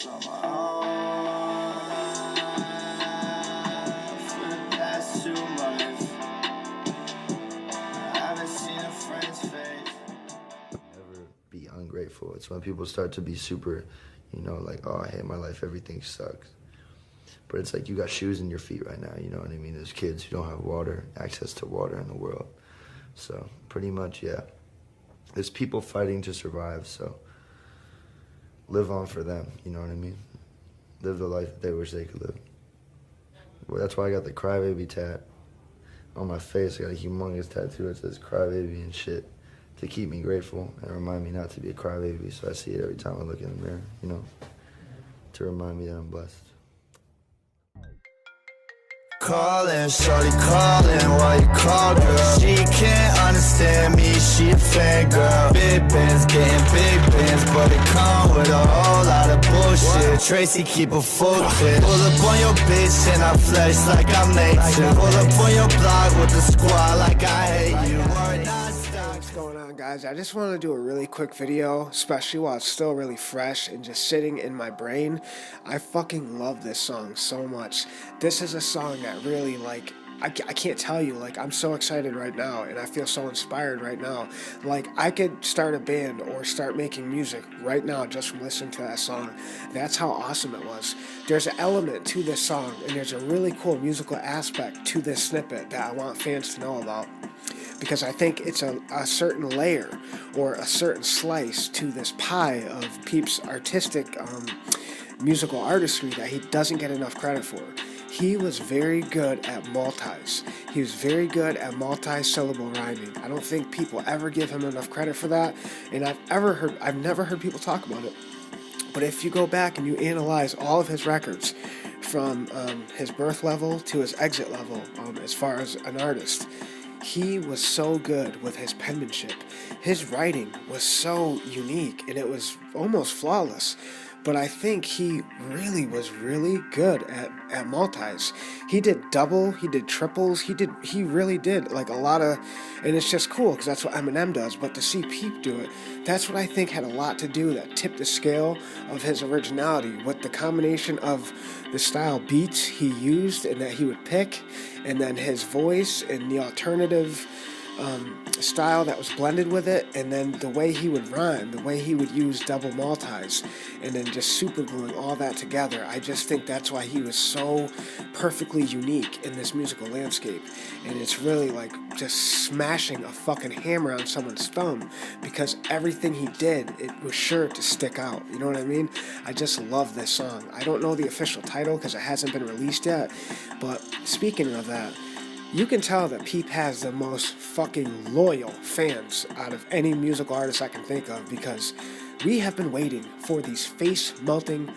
Be ungrateful. It's when people start to be super, you know, like, oh, I hate my life, everything sucks. But it's like you got shoes in your feet right now, you know what I mean? There's kids who don't have water, access to water in the world. So pretty much, yeah. There's people fighting to survive, so live on for them, you know what I mean? Live the life that they wish they could live. Well, that's why I got the crybaby tat on my face. I got a humongous tattoo that says crybaby and shit, to keep me grateful and remind me not to be a crybaby, so I see it every time I look in the mirror, you know, to remind me that I'm blessed. Callin', shorty callin', why you call, girl? She can't understand me, she a fangirl. Big Benz, getting big Benz, but it come with a whole lot of bullshit. Tracy keep a full clip. Pull up on your bitch and I flex like I'm nature. Pull up on your block with the squad like I hate you. What's going on, guys? I just wanted to do a really quick video, especially while it's still really fresh and just sitting in my brain. I fucking love this song so much. This is a song that really, like, I can't tell you, like, I'm so excited right now and I feel so inspired right now. Like, I could start a band or start making music right now just from listening to that song. That's how awesome it was. There's an element to this song and there's a really cool musical aspect to this snippet that I want fans to know about, because I think it's a certain layer or a certain slice to this pie of Peep's artistic musical artistry that he doesn't get enough credit for. He was very good at multis. He was very good at multi-syllable rhyming. I don't think people ever give him enough credit for that, and I've never heard people talk about it. But if you go back and you analyze all of his records, from his birth level to his exit level, as far as an artist, he was so good with his penmanship. His writing was so unique and it was almost flawless. But I think he really was really good at multis. He did double, he did triples, he really did like a lot of, and it's just cool because that's what Eminem does. But to see Peep do it, that's what I think had a lot to do, that tipped the scale of his originality with the combination of the style beats he used and that he would pick, and then his voice and the alternative style that was blended with it, and then the way he would rhyme, the way he would use double multis, and then just super gluing all that together. I just think that's why he was so perfectly unique in this musical landscape, and it's really like just smashing a fucking hammer on someone's thumb, because everything he did, it was sure to stick out, you know what I mean? I just love this song. I don't know the official title because it hasn't been released yet, but speaking of that, you can tell that Peep has the most fucking loyal fans out of any musical artist I can think of, because we have been waiting for these face-melting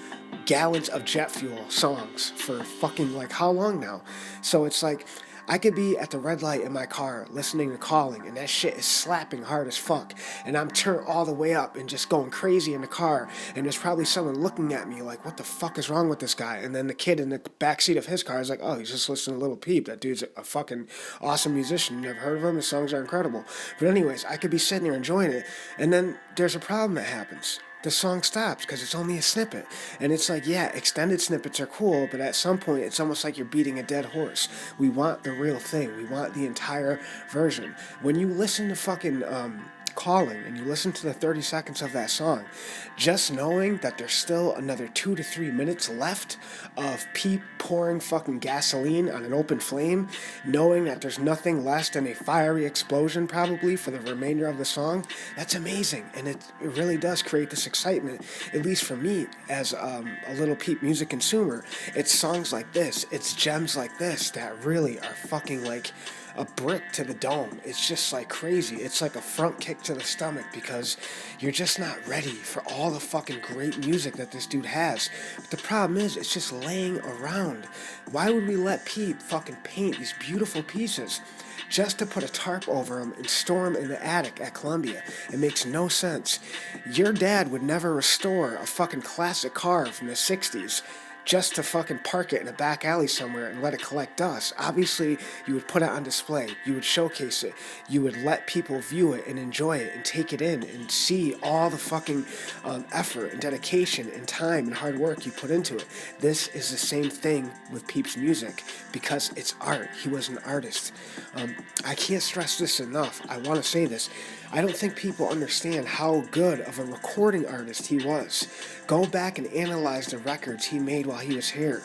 gallons of jet fuel songs for fucking like how long now? So it's like, I could be at the red light in my car listening to Callin, and that shit is slapping hard as fuck, and I'm turned all the way up and just going crazy in the car, and there's probably someone looking at me like, what the fuck is wrong with this guy? And then the kid in the backseat of his car is like, oh, he's just listening to Lil Peep. That dude's a fucking awesome musician. You never heard of him? His songs are incredible. But anyways, I could be sitting there enjoying it, and then there's a problem that happens. The song stops because it's only a snippet. And it's like, yeah, extended snippets are cool, but at some point it's almost like you're beating a dead horse. We want the real thing. We want the entire version. When you listen to fucking Callin and you listen to the 30 seconds of that song, just knowing that there's still another 2 to 3 minutes left of Peep pouring fucking gasoline on an open flame, knowing that there's nothing less than a fiery explosion probably for the remainder of the song, that's amazing. And it really does create this excitement, at least for me as a Lil Peep music consumer. It's songs like this, it's gems like this that really are fucking like a brick to the dome. It's just like crazy. It's like a front kick to the stomach, because you're just not ready for all the fucking great music that this dude has. But the problem is, it's just laying around. Why would we let Pete fucking paint these beautiful pieces just to put a tarp over them and store them in the attic at Columbia? It makes no sense. Your dad would never restore a fucking classic car from the 60s just to fucking park it in a back alley somewhere and let it collect dust. Obviously, you would put it on display. You would showcase it. You would let people view it and enjoy it and take it in and see all the fucking effort and dedication and time and hard work you put into it. This is the same thing with Peep's music because it's art. He was an artist. I can't stress this enough. I want to say this. I don't think people understand how good of a recording artist he was. Go back and analyze the records he made while he was here.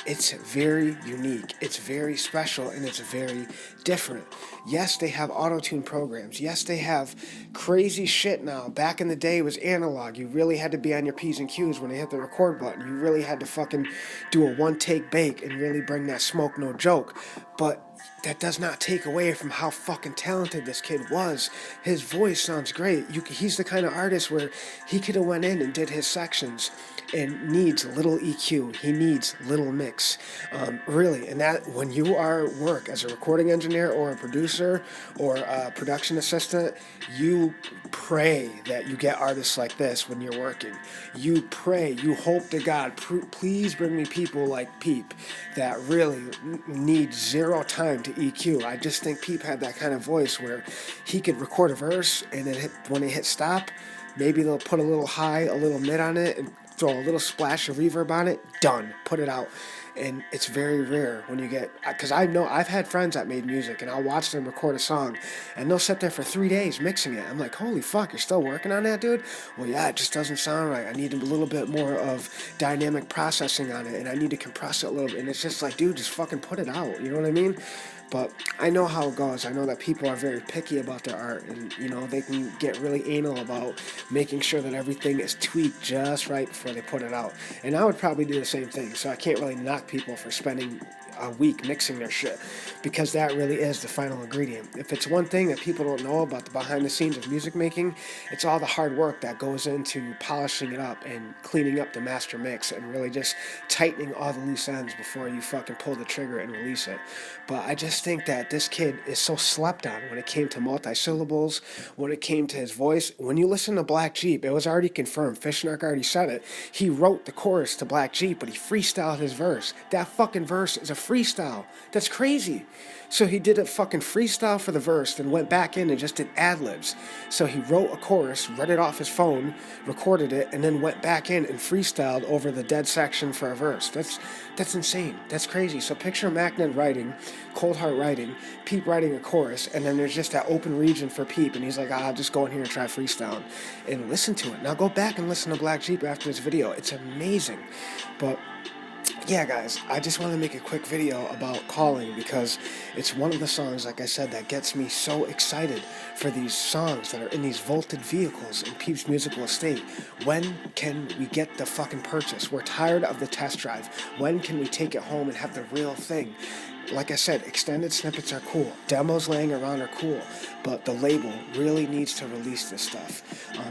It's very unique, it's very special, and it's very different. Yes, they have auto-tune programs. Yes, they have crazy shit now. Back in the day, it was analog. You really had to be on your P's and Q's when they hit the record button. You really had to fucking do a one-take bake and really bring that smoke, no joke. But that does not take away from how fucking talented this kid was. His voice sounds great. He's the kind of artist where he could have went in and did his sections and needs little EQ. He needs little mix. Really, and that when you are work as a recording engineer or a producer or a production assistant, you pray that you get artists like this when you're working. You pray, you hope to God, please bring me people like Peep that really need zero time to EQ. I just think Peep had that kind of voice where he could record a verse and then when they hit stop, maybe they'll put a little high, a little mid on it and throw a little splash of reverb on it, done, put it out. And it's very rare when you get, because I know I've had friends that made music and I'll watch them record a song and they'll sit there for 3 days mixing it. I'm like, holy fuck, you're still working on that, dude? Well, yeah, it just doesn't sound right. I need a little bit more of dynamic processing on it and I need to compress it a little bit. And it's just like, dude, just fucking put it out. You know what I mean? But I know how it goes. I know that people are very picky about their art and, you know, they can get really anal about making sure that everything is tweaked just right before they put it out. And I would probably do the same thing, so I can't really knock people for spending a week mixing their shit because that really is the final ingredient. If it's one thing that people don't know about the behind the scenes of music making, it's all the hard work that goes into polishing it up and cleaning up the master mix and really just tightening all the loose ends before you fucking pull the trigger and release it. But I just think that this kid is so slept on when it came to multi-syllables, when it came to his voice. When you listen to Black Jeep, it was already confirmed. Fishnark already said it. He wrote the chorus to Black Jeep, but he freestyled his verse. That fucking verse is a freestyle. That's crazy. So he did a fucking freestyle for the verse, then went back in and just did ad-libs. So he wrote a chorus, read it off his phone, recorded it, and then went back in and freestyled over the dead section for a verse. That's insane. That's crazy. So picture Makonnen writing, Cold Heart writing, Peep writing a chorus, and then there's just that open region for Peep, and he's like, I'll just go in here and try freestyling. And listen to it. Now go back and listen to Black Jeep after this video. It's amazing. But yeah, guys, I just want to make a quick video about Callin because it's one of the songs, like I said, that gets me so excited for these songs that are in these vaulted vehicles in Peep's musical estate. When can we get the fucking purchase? We're tired of the test drive. When can we take it home and have the real thing? Like I said, extended snippets are cool. Demos laying around are cool. But the label really needs to release this stuff.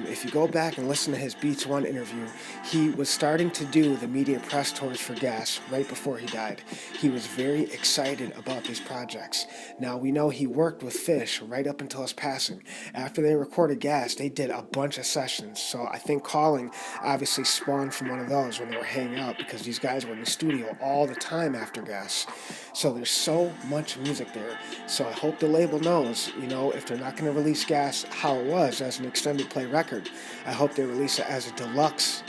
If you go back and listen to his Beats One interview, he was starting to do the media press tours for Gas right before he died. He was very excited about these projects. Now, we know he worked with Fish right up until his passing. After they recorded Gas, they did a bunch of sessions. So I think Callin obviously spawned from one of those when they were hanging out because these guys were in the studio all the time after Gas. So there's so much music there. So I hope the label knows, you know, if they're not going to release Gas how it was as an extended play record, I hope they release it as a deluxe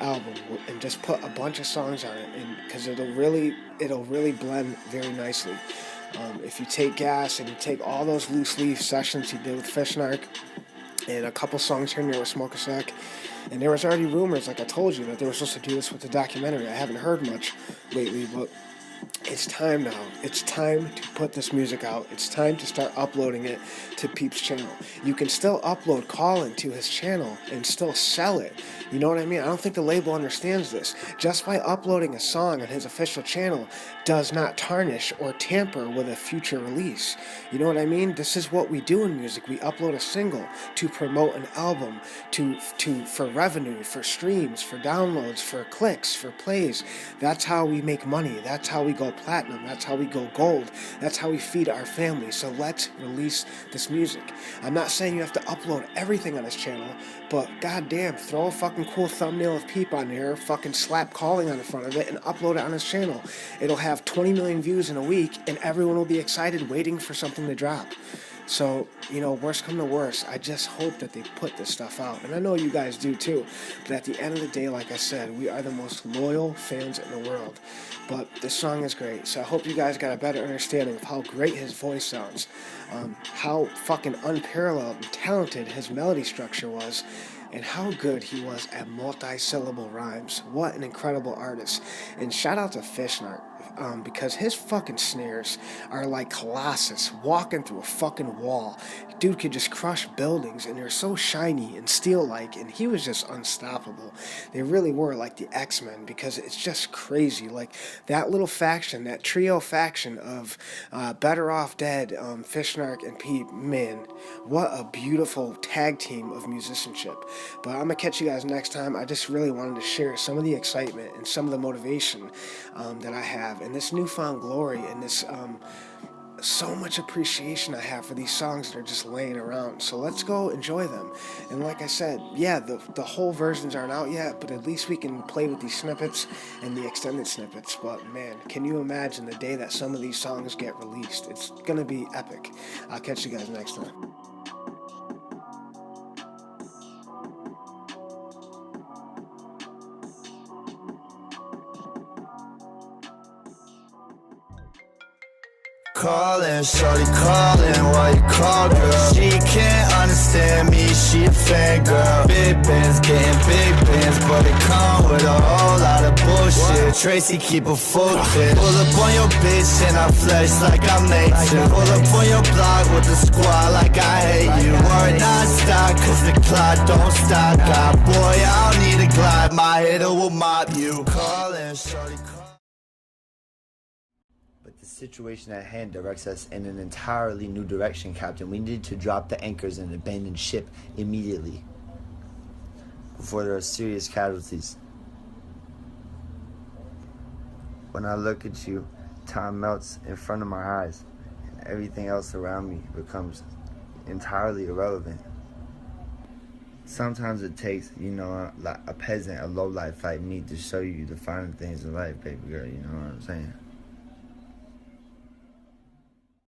album and just put a bunch of songs on it, and because it'll really blend very nicely. If you take Gas and you take all those loose leaf sessions he did with Fishnark and a couple songs here and there with Smokeasac, and there was already rumors, like I told you, that they were supposed to do this with the documentary. I haven't heard much lately, but it's time now. It's time to put this music out. It's time to start uploading it to Peep's channel. You can still upload Callin to his channel and still sell it. You know what I mean? I don't think the label understands this. Just by uploading a song on his official channel does not tarnish or tamper with a future release. You know what I mean? This is what we do in music. We upload a single to promote an album, for revenue, for streams, for downloads, for clicks, for plays. That's how we make money. That's how we go platinum. That's how we go gold. That's how we feed our family. So let's release this music. I'm not saying you have to upload everything on this channel, but goddamn, throw a fucking cool thumbnail of Peep on there, fucking slap Callin on the front of it, and upload it on his channel. It'll have 20 million views in a week, and everyone will be excited waiting for something to drop. So, you know, worst come to worst, I just hope that they put this stuff out. And I know you guys do too. But at the end of the day, like I said, we are the most loyal fans in the world. But this song is great. So I hope you guys got a better understanding of how great his voice sounds. How fucking unparalleled and talented his melody structure was. And how good he was at multi-syllable rhymes. What an incredible artist. And shout out to Fishnart. Because his fucking snares are like Colossus walking through a fucking wall. Dude could just crush buildings, and they're so shiny and steel-like, and he was just unstoppable. They really were like the X-Men, because it's just crazy. Like, that little faction, that trio faction of Better Off Dead, Fishnark, and Peep, man, what a beautiful tag team of musicianship. But I'm gonna catch you guys next time. I just really wanted to share some of the excitement and some of the motivation that I have, and this newfound glory, and this so much appreciation I have for these songs that are just laying around. So let's go enjoy them. And like I said, yeah, the whole versions aren't out yet, but at least we can play with these snippets and the extended snippets. But man, can you imagine the day that some of these songs get released? It's gonna be epic. I'll catch you guys next time. Callin, shorty callin', why you call, girl? She can't understand me, she a fangirl. Big Benz, getting big Benz, but it come with a whole lot of bullshit. Tracy keep a full clip. Pull up on your bitch and I flex like I'm Nathan. Pull up on your block with the squad like I hate you. Word not stock, cause the clock don't stop. God, boy, I don't need a glide, my hitter will mop you. Callin, shorty callin'. But the situation at hand directs us in an entirely new direction, Captain. We need to drop the anchors and abandon ship immediately before there are serious casualties. When I look at you, time melts in front of my eyes, and everything else around me becomes entirely irrelevant. Sometimes it takes, you know, like a peasant, a lowlife like me to show you the finer things in life, baby girl, you know what I'm saying?